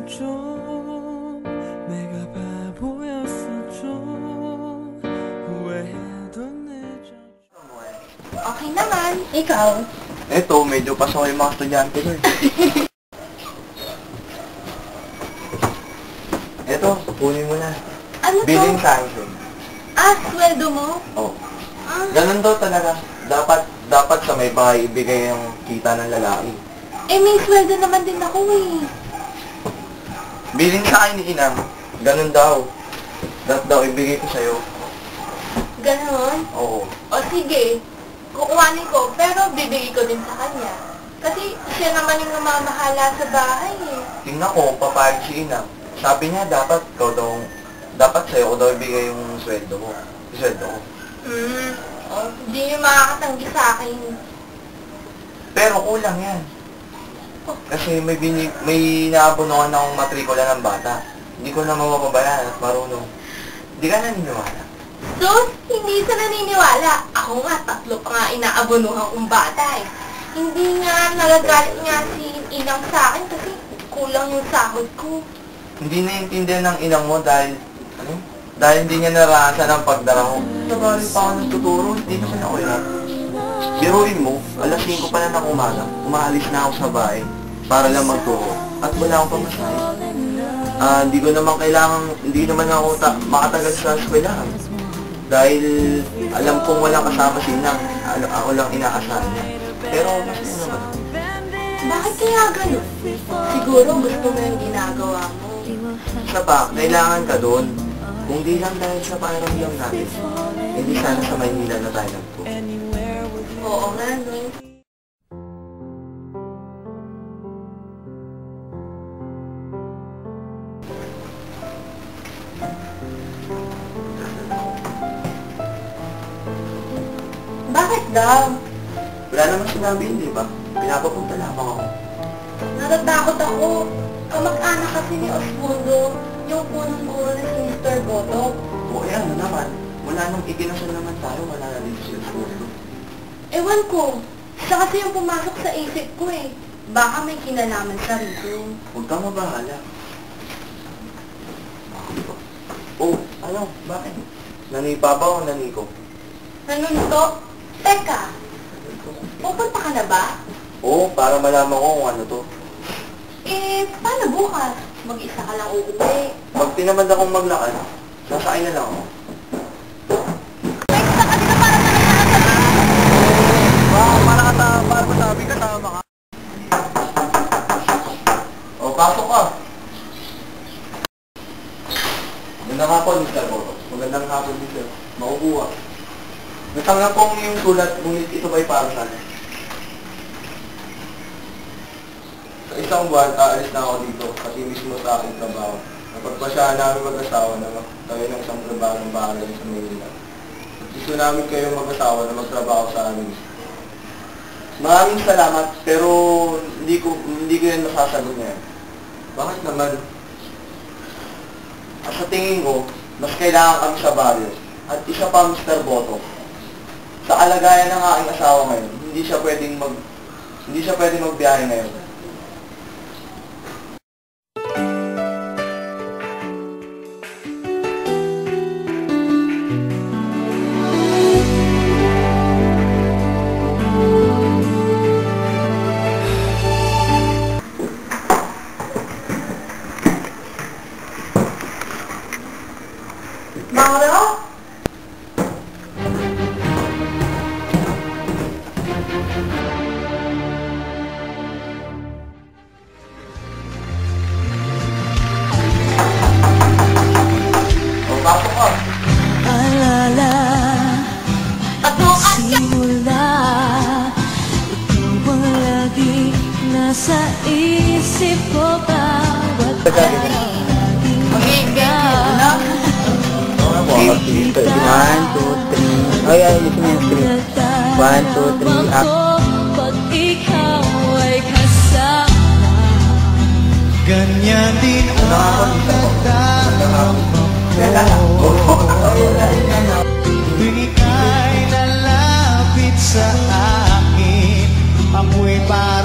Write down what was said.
좀 내가 바보였어 좀 후회해도 늦어. Okay naman. Ikaw? Eto, medyo pasok yung mga estudyante ko eh. Eto, kunin mo na. Ano to? Billing sa akin. Sweldo mo? Oo. Ganun daw talaga. Dapat sa may bahay ibigay yung kita ng lalaki. May sweldo naman din ako eh. Billing sa akin ni Inang. Ganun daw. Dapat daw ibigay ko sa'yo. Ganon? Oo. O sige, kukuhanin ko, pero bibigay ko din sa kanya. Kasi siya naman yung namamahala sa bahay eh. Tingnan ko, papayag si Inang. Sabi niya, dapat sa'yo ko daw ibigay yung sweldo mo. Yung sweldo ko. Hindi niyo makakatanggi sa akin. Pero kulang yan. Kasi may naabunuhan akong matrikula ng bata. Hindi ko na mapapabayaan at marunong. Hindi ka naniniwala. So, hindi sa naniniwala. Ako nga, 3 pa nga inaabunuhan kong bata eh. Hindi nga nagagalit nga si Inang sa akin kasi kulang yung sahod ko. Hindi naiintindihan ng inang mo dahil hindi niya naranasan ang pagdaraho. Nagaling pa ako nagtuturo, hindi naman ako yan. Biruin mo, alas 5 pa na ng umaga, umaalis na ako sa bahay para lang magturo at wala akong pamasahe. Hindi naman ako makatagal sa eskwelahan. Dahil alam kong walang kasama si Inang, ako lang inaasahan niya. Pero mas naman. Bakit kaya gano'n? Siguro gusto mo yung ginagawa mo. Isa pa, kailangan ka doon. Kung di lang dahil sa pakiramdam natin, hindi sana sa Maynila na tayo nagpo. Oo nga, no? Bakit daw? Wala naman sinabi, di ba? Pinapapunta lamang ako. Natatakot ako. Kamag-anak kasi ni Osvaldo, yung punong-puno na si Mr. Boto. O yan, naman. Wala nang ikinasal naman tayo, wala na din siya sa mundo. Ewan ko. Siya kasi yung pumasok sa isip ko eh. Baka may kinalaman sa rito. Huwag kang mabahala. Oh, ano? Bakit? Nanipa ba o naniko? Nanunto? Teka, pupunta ka na ba? Oo, para malaman ko kung ano to. Paano bukas? Mag-isa ka lang uuwi. Pag tinamad akong maglakad, sasakay na lang ako. Teka, kasi ka parang Para masabi ka, tama ka. O, pasok ka. Magandang hapon, Mr. Boto. Magandang hapon, Mr. Makukuha. Natanggap kong yung sulat, ngunit ito ba'y para sana? Sa isang buwan, aalis na ako dito, pati mismo sa aking trabaho. Napagpasyahan namin mag-asawa na tayo ng isang trabaho ng bahay sa Maynila. Gusto namin kayo mag-asawa na magtrabaho sa amin. Maraming salamat, pero hindi ko yan masasagot ngayon. Bakit naman? At sa tingin ko, mas kailangan kami sa baryo. At isa pa, Mr. Boto. Sa kalagayan ng aking asawa ngayon, hindi siya pwedeng magbiyahe ngayon. Mauro? Pasok ka. Alala, Patukan ka! simula, ikaw ang lagi nasa isip ko bawat laging Mag-i-game. 1, 2, 3. Ay, ayusin mo yung script. 1, 2, 3, up. pag ikaw ay kasama. Ganyan din ang nagdarama Tuwing ika'y lalapit sa akin, ako'y parang